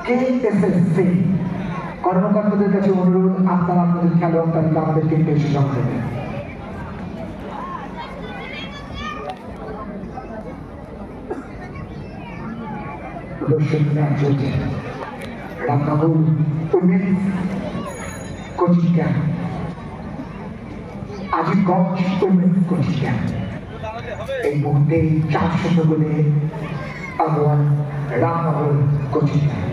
KSSC কর্মকর্তাদের কাছে অনুরোধ, আপনারা আপনাদের খেলোয়াড় তালিকা আমাদের টিমকে এসে জমা দেবেন। Ramnagar women's coaching camp, Azimganj women's coaching camp, এই মুহূর্তে 400 গোলে আগুয়ান রামনগর কোচিং ক্যাম্প।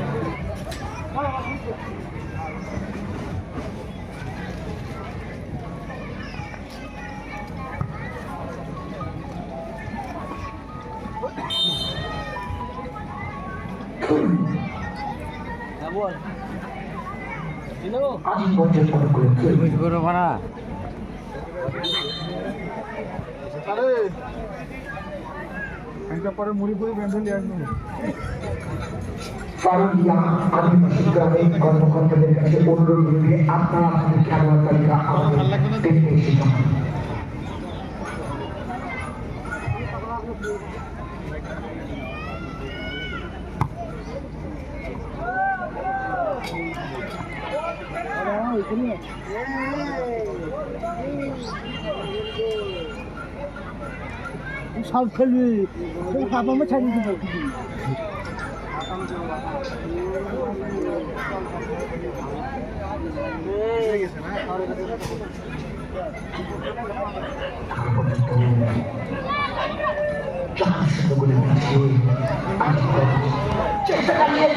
আজিমগঞ্জের ফটো করে পরে মুড়ি পুরি বেঁধে আসবো। ফারুকিয়া আদিবাসী গ্রামের কর্মকর্তাদের কাছে অনুরোধ করে আপনারা আপনাদের খেলোয়াড় তালিকা আমাদের টিমকে এসে জমা দেবেন। সব খেলবি কাপড় ছাড়িয়ে দিতে চেষ্টা চালিয়ে